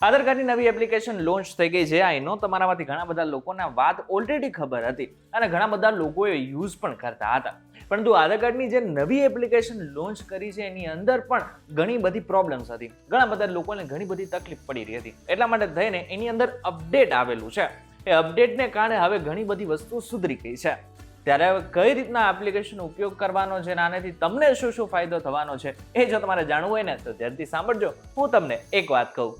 આધાર કાર્ડની નવી application launch થઈ ગઈ છે. આઈ નો તમારામાંથી ઘણા બધા લોકોને વાત ઓલરેડી ખબર હતી અને ઘણા બધા લોકોએ યુઝ પણ કરતા હતા. પરંતુ આધાર કાર્ડની જે નવી એપ્લિકેશન લોન્ચ કરી છે એની અંદર પણ ઘણી બધી પ્રોબ્લેમ્સ હતી. ઘણા બધા લોકોને ઘણી બધી તકલીફ પડી રહી હતી. એટલા માટે થઈને એની અંદર અપડેટ આવેલું છે. એ અપડેટને કારણે હવે ઘણી બધી વસ્તુ સુધરી ગઈ છે. ત્યારે હવે કઈ રીતના એપ્લિકેશનનો ઉપયોગ કરવાનો છે અને આનાથી તમને શું શું ફાયદો થવાનો છે એ જો તમારે જાણવું હોય ને તો ધ્યાનથી સાંભળજો. હું તમને એક વાત કહું.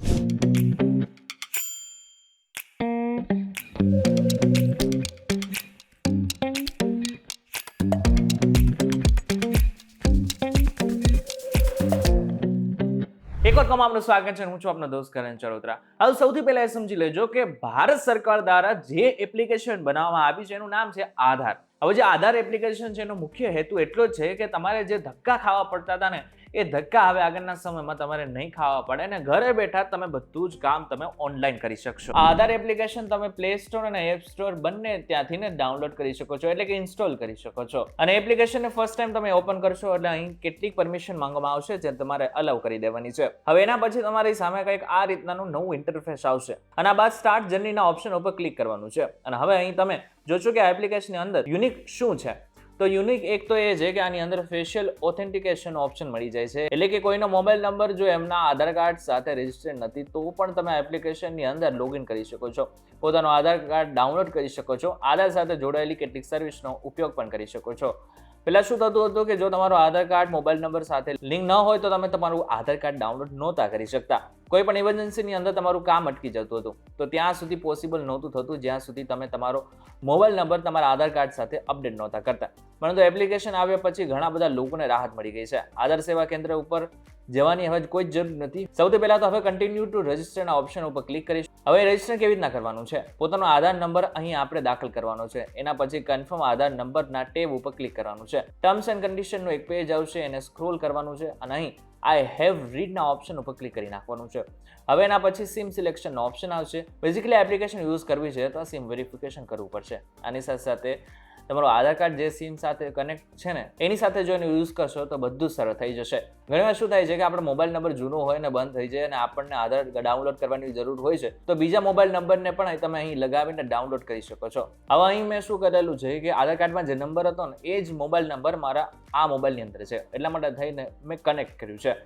એક વખત આપનું સ્વાગત છે. હું છું આપનો દોસ્ત કરણ ચરોતરા. હવે સૌથી પહેલા એ સમજી લેજો કે ભારત સરકાર દ્વારા જે એપ્લિકેશન બનાવવામાં આવી છે એનું નામ છે આધાર. હવે જે આધાર એપ્લિકેશન છે એનો મુખ્ય હેતુ એટલો જ છે કે તમારે જે ધક્કા ખાવા પડતા હતા ને એ ધક્કા હવે આગળના સમયમાં તમારે નહીં ખાવા પડે અને ઘરે બેઠા તમે બધું જ કામ તમે ઓનલાઈન કરી શકશો. આધાર એપ્લિકેશન તમે પ્લે સ્ટોર અને એપ સ્ટોર બંને ત્યાંથી ને ડાઉનલોડ કરી શકો છો, એટલે કે ઇન્સ્ટોલ કરી શકો છો. અને એપ્લિકેશનને ફર્સ્ટ ટાઈમ તમે ઓપન કરશો એટલે અહીં કેટલીક પરમિશન માંગવામાં આવશે જે તમારે અલાઉ કરી દેવાની છે. હવે એના પછી તમારી સામે કંઈક આ રીતનાનું નવું ઇન્ટરફેસ આવશે અને આ બાદ સ્ટાર્ટ જર્નીના ઓપ્શન ઉપર ક્લિક કરવાનું છે. અને હવે અહીં તમે જોશો કે આ એપ્લિકેશનની અંદર યુનિક શું છે. તો યુનિક એક તો એ છે કે આની અંદર ફેશિયલ ઓથેન્ટિકેશન ઓપ્શન મળી જાય છે. એટલે કે કોઈનો મોબાઈલ નંબર જો એમના આધાર કાર્ડ સાથે રજિસ્ટર્ડ નથી તો પણ તમે એપ્લિકેશનની અંદર લોગિન કરી શકો છો, પોતાનો આધાર કાર્ડ ડાઉનલોડ કરી શકો છો, આધાર સાથે જોડાયેલી કેટલીક સર્વિસનો ઉપયોગ પણ કરી શકો છો. પહેલા શું થતું હતું કે જો તમારો આધાર કાર્ડ મોબાઈલ નંબર સાથે લિંક ન હોય તો તમે તમારું આધાર કાર્ડ ડાઉનલોડ નહોતા કરી શકતા. કોઈ પણ ઇમરજન્સીની અંદર તમારું કામ અટકી જતું હતું તો ત્યાં સુધી પોસિબલ નહોતું થતું જ્યાં સુધી તમે તમારો મોબાઈલ નંબર તમારા આધાર કાર્ડ સાથે અપડેટ નહોતા કરતા. પરંતુ એપ્લિકેશન આવ્યા પછી ઘણા બધા લોકોને રાહત મળી ગઈ છે. આધાર સેવા કેન્દ્ર ઉપર જવાની હવે કોઈ જ જરૂર નથી. સૌથી પહેલા તો હવે કન્ટિન્યુ ટુ રજિસ્ટરના ઓપ્શન ઉપર ક્લિક કરીશું. હવે રજિસ્ટર કેવી રીતના કરવાનું છે? પોતાનો આધાર નંબર અહીં આપણે દાખલ કરવાનો છે. એના પછી કન્ફર્મ આધાર નંબરના ટેબ ઉપર ક્લિક કરવાનું છે. ટર્મ્સ એન્ડ કન્ડિશનનું એક પેજ આવશે, એને સ્ક્રોલ કરવાનું છે અને અહીં આઈ હેવ રીડના ઓપ્શન ઉપર ક્લિક કરી નાખવાનું છે. હવે એના પછી સિમ સિલેક્શનનો ઓપ્શન આવશે. બેઝિકલી એપ્લિકેશન યુઝ કરવી છે તો સિમ વેરિફિકેશન કરવું પડશે. આની સાથે સાથે તમારું આધાર કાર્ડ જે સિમ સાથે કનેક્ટ છે ને એની સાથે જો એનો યુઝ કરશો તો બધું સરળ થઈ જશે. ઘણીવાર શું થાય છે કે આપણો મોબાઈલ નંબર જૂનો હોય ને બંધ થઈ જાય અને આપણને આધાર ડાઉનલોડ કરવાની જરૂર હોય છે તો બીજા મોબાઈલ નંબરને પણ તમે અહીં લગાવીને ડાઉનલોડ કરી શકો છો. હવે અહીં મેં શું કરેલું છે કે આધાર કાર્ડમાં જે નંબર હતો ને એ જ મોબાઈલ નંબર મારા આ મોબાઈલની અંદર છે, એટલા માટે થઈને મેં કનેક્ટ કર્યું છે.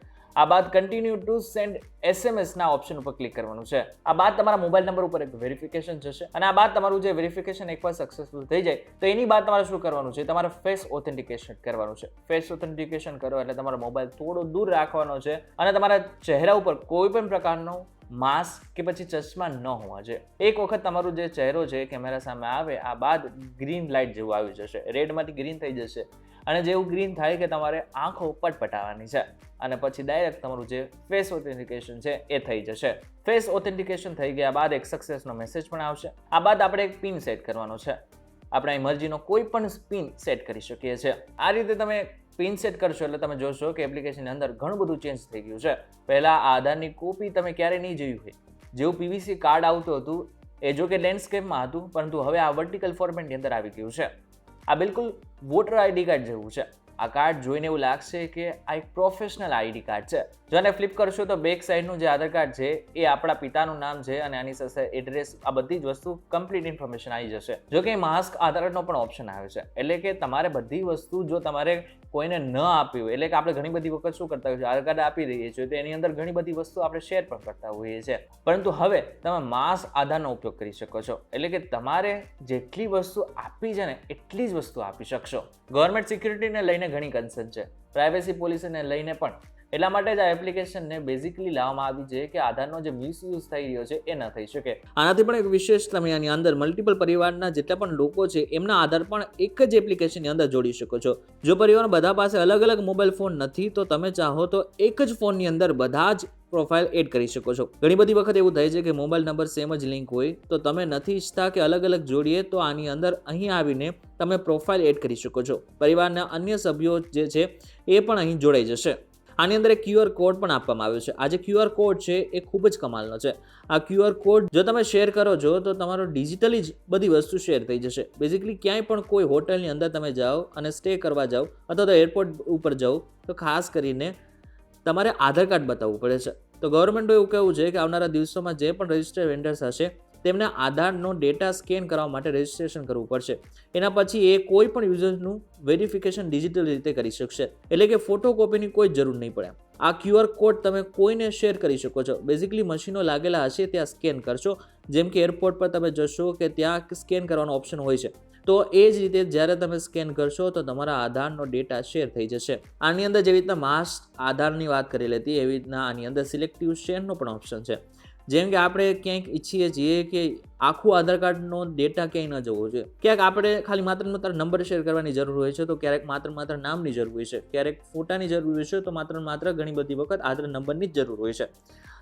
આ બાદ કન્ટિન્યુ ટુ સેન્ડ SMS ના ઓપ્શન ઉપર ક્લિક કરવાનું છે. આ બાદ તમારા મોબાઈલ નંબર ઉપર એક વેરિફિકેશન જશે અને આ બાદ તમારું જે વેરિફિકેશન એકવાર સક્સેસફુલ થઈ જાય તો એની બાદ તમારે શું કરવાનું છે? તમારે ફેસ ઓથેન્ટિકેશન કરવાનું છે. ફેસ ઓથેન્ટિકેશન કરો એટલે તમારો મોબાઈલ થોડો દૂર રાખવાનો છે અને તમારા ચહેરા ઉપર કોઈ પણ પ્રકારનો માસ્ક કે પછી ચશ્મા ન હોવા જોઈએ. એક વખત તમારું જે ચહેરો છે કેમેરા સામે આવે આ બાદ ગ્રીન લાઇટ જેવું આવી જશે, રેડમાંથી ગ્રીન થઈ જશે અને જેવું ગ્રીન થાય કે તમારે આંખો પટપટાવવાની છે અને પછી ડાયરેક્ટ તમારું જે ફેસ ઓથેન્ટિકેશન છે એ થઈ જશે. ફેસ ઓથેન્ટિકેશન થઈ ગયા બાદ એક સક્સેસનો મેસેજ પણ આવશે. આ બાદ આપણે એક પિન સેટ કરવાનો છે. આપણે મરજીનો કોઈ પણ પિન સેટ કરી શકીએ છીએ. આ રીતે તમે પિન સેટ કરશો એટલે તમે જોશો કે એપ્લિકેશનની અંદર ઘણું બધું ચેન્જ થઈ ગયું છે. પહેલા આધારની કોપી તમે ક્યારેય નહીં જોયું હોય. જેવું PVC કાર્ડ આવતું હતું એ જો કે લેન્ડસ્કેપમાં હતું પરંતુ હવે આ વર્ટિકલ ફોર્મેટની અંદર આવી ગયું છે. આ બિલકુલ વોટર ID કાર્ડ જેવું છે. આ કાર્ડ જોઈને એવું લાગશે કે આ એક પ્રોફેશનલ ID કાર્ડ છે. જો આને ફ્લિપ કરશો તો બેક સાઈડનું જે આધાર કાર્ડ છે એ આપણા પિતાનું નામ છે અને આની સાથે એડ્રેસ, આ બધી જ વસ્તુ કમ્પ્લીટ ઇન્ફોર્મેશન આવી જશે. જો કે માસ્ક આધાર કાર્ડનો પણ ઓપ્શન આવે છે. એટલે કે તમારે બધી વસ્તુ જો તમારે કોઈને ન આપી હોય, એટલે કે આપણે ઘણી બધી વખત શું કરતા હોઈએ આધાર કાર્ડ આપી દઈએ છીએ તો એની અંદર ઘણી બધી વસ્તુ આપણે શેર પણ કરતા હોઈએ છીએ. પરંતુ હવે તમે માસ્ક આધારનો ઉપયોગ કરી શકો છો. એટલે કે તમારે જેટલી વસ્તુ આપી છે ને એટલી જ વસ્તુ આપી શકશો. ગવર્મેન્ટ સિક્યુરિટીને લઈને ઘણી કન્સર્ન છે, પ્રાઇવેસી પોલિસીને લઈને પણ. એટલા માટે જ આ એપ્લિકેશનને બેઝિકલી લાવવામાં આવી છે કે આધારનો જે મિસયુઝ થઈ રહ્યો છે એ ન થઈ શકે. આનાથી પણ એક વિશેષ તમે આની અંદર મલ્ટિપલ પરિવારના જેટલા પણ લોકો છે એમના આધાર પણ એક જ એપ્લિકેશનની અંદર જોડી શકો છો. જો પરિવારમાં બધા પાસે અલગ અલગ મોબાઈલ ફોન નથી તો તમે ચાહો તો એક જ ફોનની અંદર બધા જ પ્રોફાઇલ એડ કરી શકો છો. ઘણી બધી વખત એવું થાય છે કે મોબાઈલ નંબર સેમ જ લિંક હોય તો તમે નથી ઈચ્છતા કે અલગ અલગ જોડીએ તો આની અંદર અહીં આવીને તમે પ્રોફાઇલ એડ કરી શકો છો. પરિવારના અન્ય સભ્યો જે છે એ પણ અહીં જોડાઈ જશે. આની અંદર એક QR કોડ પણ આપવામાં આવ્યો છે. આ જે QR કોડ છે એ ખૂબ જ કમાલનો છે. આ QR કોડ જો તમે શેર કરો છો તો તમારો ડિજિટલી જ બધી વસ્તુ શેર થઈ જશે. બેઝિકલી ક્યાંય પણ કોઈ હોટલની અંદર તમે જાઓ અને સ્ટે કરવા જાઓ અથવા તો એરપોર્ટ ઉપર જાઓ તો ખાસ કરીને તમારે આધાર કાર્ડ બતાવવું પડે છે. તો ગવર્મેન્ટનું એવું કહેવું છે કે આવનારા દિવસોમાં જે પણ રજિસ્ટર્ડ વેન્ડર્સ હશે તેમને આધારનો ડેટા સ્કેન કરવા માટે રજિસ્ટ્રેશન કરવું પડશે. એના પછી એ કોઈ પણ યુઝરનું વેરિફિકેશન ડિજિટલ રીતે કરી શકશે, એટલે કે ફોટોકોપીની કોઈ જરૂર નહીં પડે. આ QR કોડ તમે કોઈને શેર કરી શકો છો. બેઝિકલી મશીનો લાગેલા હશે ત્યાં સ્કેન કરશો, જેમ કે એરપોર્ટ પર તમે જશો કે ત્યાં સ્કેન કરવાનો ઓપ્શન હોય છે, તો એ જ રીતે જ્યારે તમે સ્કેન કરશો તો તમારા આધારનો ડેટા શેર થઈ જશે. આની અંદર જેવી રીતના માસ આધારની વાત કરેલી હતી એવી રીતના આની અંદર સિલેક્ટિવ શેરનો પણ ઓપ્શન છે. જેમ કે આપણે ક્યાંક ઈચ્છીએ છીએ કે આખું આધાર કાર્ડનો ડેટા ક્યાંય ન જવો જોઈએ. ક્યાંક આપણે ખાલી માત્ર નંબર શેર કરવાની જરૂર હોય છે, તો ક્યારેક માત્ર નામની જરૂર હોય છે, ક્યારેક ફોટાની જરૂર હોય છે, તો માત્ર ઘણી બધી વખત આધાર નંબરની જ જરૂર હોય છે.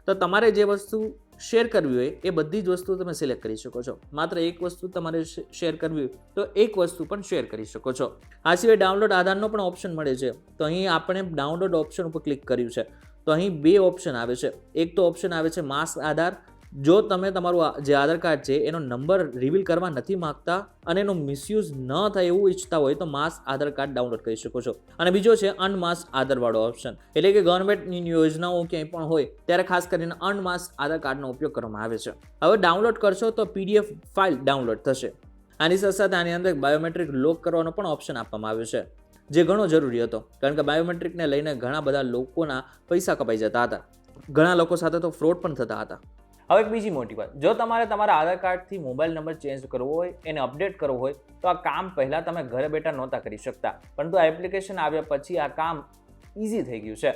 તો તમારે જે વસ્તુ શેર કરવી હોય એ બધી જ વસ્તુ તમે સિલેક્ટ કરી શકો છો. માત્ર એક વસ્તુ તમારે શેર કરવી હોય તો એક વસ્તુ પણ શેર કરી શકો છો. આ સિવાય ડાઉનલોડ આધારનો પણ ઓપ્શન મળે છે. તો અહીં આપણે ડાઉનલોડ ઓપ્શન ઉપર ક્લિક કર્યું છે તો અહીં બે ઓપ્શન આવે છે. એક તો ઓપ્શન આવે છે માસ આધાર. જો તમે તમારું જે આધાર કાર્ડ છે એનો નંબર રિવીલ કરવા નથી માંગતા અને એનો મિસયુઝ ન થાય એવું ઈચ્છતા હોય તો માસ આધાર કાર્ડ ડાઉનલોડ કરી શકો છો. અને બીજો છે અનમાસ્ક આધારવાળો ઓપ્શન, એટલે કે ગવર્મેન્ટની યોજનાઓ ક્યાંય પણ હોય ત્યારે ખાસ કરીને અનમાસ્ક આધાર કાર્ડનો ઉપયોગ કરવામાં આવે છે. હવે ડાઉનલોડ કરશો તો PDF ફાઇલ ડાઉનલોડ થશે. આની સાથે આની અંદર બાયોમેટ્રિક લોક કરવાનો પણ ઓપ્શન આપવામાં આવ્યો છે, જે ઘણો જરૂરી હતો, કારણ કે બાયોમેટ્રિકને લઈને ઘણા બધા લોકોના પૈસા કપાઈ જતા હતા. ઘણા લોકો સાથે તો ફ્રોડ પણ થતા હતા. હવે એક બીજી મોટી વાત, જો તમારે તમારા આધાર કાર્ડથી મોબાઈલ નંબર ચેન્જ કરવો હોય, એને અપડેટ કરવો હોય, તો આ કામ પહેલાં તમે ઘરે બેઠા નહોતા કરી શકતા, પરંતુ આ એપ્લિકેશન આવ્યા પછી આ કામ ઇઝી થઈ ગયું છે.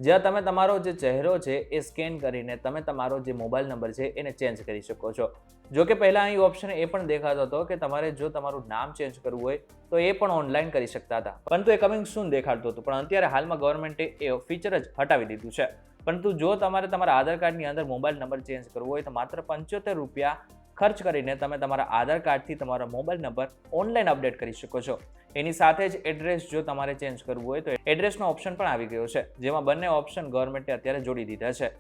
જ્યાં તમે તમારો જે ચહેરો છે એ સ્કેન કરીને તમે તમારો જે મોબાઈલ નંબર છે એને ચેન્જ કરી શકો છો. જો કે પહેલાં અહીં ઓપ્શન એ પણ દેખાતો હતો કે તમારે જો તમારું નામ ચેન્જ કરવું હોય તો એ પણ ઓનલાઈન કરી શકતા હતા, પરંતુ એ કમિંગ સૂન દેખાડતું હતું. પણ અત્યારે હાલમાં ગવર્મેન્ટે એ ફીચર જ હટાવી દીધું છે. પરંતુ જો તમારે તમારા આધાર કાર્ડની અંદર મોબાઈલ નંબર ચેન્જ કરવો હોય તો માત્ર ₹75 ખર્ચ કરીને તમે તમારા આધાર કાર્ડથી તમારો મોબાઈલ નંબર ઓનલાઈન અપડેટ કરી શકો છો. એની સાથે જ એડ્રેસ જો તમારે ચેન્જ કરવું હોય તો એડ્રેસનો ઓપ્શન પણ આવી ગયો છે, જેમાં બંને ઓપ્શન ગવર્મેન્ટે અત્યારે જોડી દીધા છે.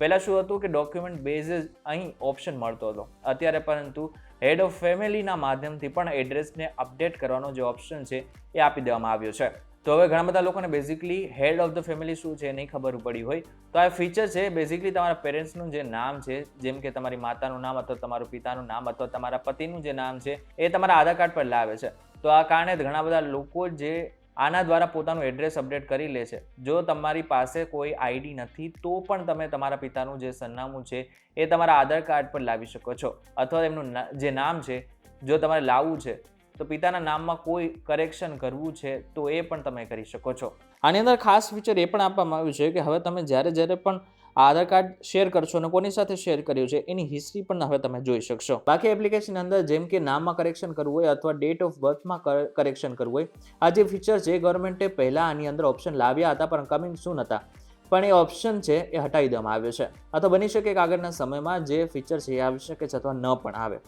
પહેલાં શું હતું કે ડોક્યુમેન્ટ બેઝ અહીં ઓપ્શન મળતો હતો, અત્યારે પરંતુ હેડ ઓફ ફેમિલીના માધ્યમથી પણ એડ્રેસને અપડેટ કરવાનો જે ઓપ્શન છે એ આપી દેવામાં આવ્યો છે. તો હવે ઘણા બધા લોકોને basically head of the family શું છે નહીં ખબર પડી હોય તો આ ફીચર છે. બેઝિકલી તમારા પેરેન્ટ્સનું જે નામ છે, જેમ કે તમારી માતાનું નામ અથવા તમારું પિતાનું નામ અથવા તમારા પતિનું જે નામ છે એ તમારા આધાર કાર્ડ પર લાવે છે. તો આ કારણે ઘણા બધા લોકો જે આના દ્વારા પોતાનું એડ્રેસ અપડેટ કરી લે છે. જો તમારી પાસે કોઈ આઈડી નથી તો પણ તમે તમારા પિતાનું જે સરનામું છે એ તમારા આધાર કાર્ડ પર લાવી શકો છો, અથવા એમનું જે નામ છે જો તમારે લાવવું છે તો પિતાના નામમાં કોઈ કરેક્શન કરવું છે તો એ પણ તમે કરી શકો છો. આની અંદર ખાસ ફીચર એ પણ આપવામાં આવ્યું છે કે હવે તમે જ્યારે પણ આધાર કાર્ડ શેર કરશો અને કોની સાથે શેર કર્યું છે એની હિસ્ટ્રી પણ હવે તમે જોઈ શકશો. બાકી એપ્લિકેશન અંદર જેમ કે નામમાં કરેક્શન કરવું હોય અથવા ડેટ ઓફ બર્થમાં કરેક્શન કરવું હોય, આ જે ફીચર છે ગવર્મેન્ટે પહેલાં આની અંદર ઓપ્શન લાવ્યા હતા પણ કમિંગ સૂન હતા, પણ એ ઓપ્શન છે એ હટાવી દેવામાં આવ્યો છે. અથવા બની શકે કે આગળના સમયમાં જે ફીચર છે એ આવી શકે છે અથવા ન પણ આવે.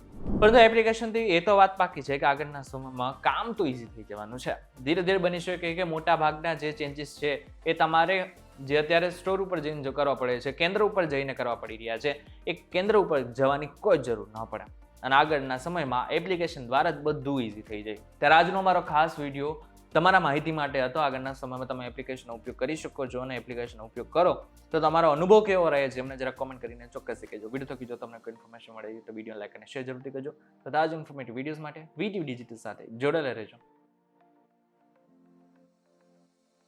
પરંતુ એપ્લિકેશનથી એ તો વાત પાકી છે કે આગળના સમયમાં કામ તો ઇઝી થઈ જવાનું છે. ધીરે ધીરે બની શકે કે મોટા ભાગના જે ચેન્જીસ છે એ તમારે જે અત્યારે સ્ટોર ઉપર જઈને કરવા પડે છે, કેન્દ્ર ઉપર જઈને કરવા પડી રહ્યા છે, એ કેન્દ્ર ઉપર જવાની કોઈ જરૂર ન પડે અને આગળના સમયમાં એપ્લિકેશન દ્વારા જ બધું ઇઝી થઈ જાય. ત્યારે આજનો મારો ખાસ વિડીયો તમારા માહિતી માટે હતો. આગળના સમયમાં તમે એપ્લિકેશનનો ઉપયોગ કરી શકો છો અને એપ્લિકેશનનો ઉપયોગ કરો તો તમારો અનુભવ કેવો રહે છે એમને જરા કોમેન્ટ કરીને ચોક્કસ કહેજો. વિડીયો થકી જો તમને કોઈ ઇન્ફોર્મેશન મળે તો વિડીયો લાઈક અને શેર જરૂરથી કરજો. તથા જ ઇન્ફોર્મેટિવ વિડીયોઝ માટે VTV ડિજિટલ સાથે જોડાયેલા રહેજો.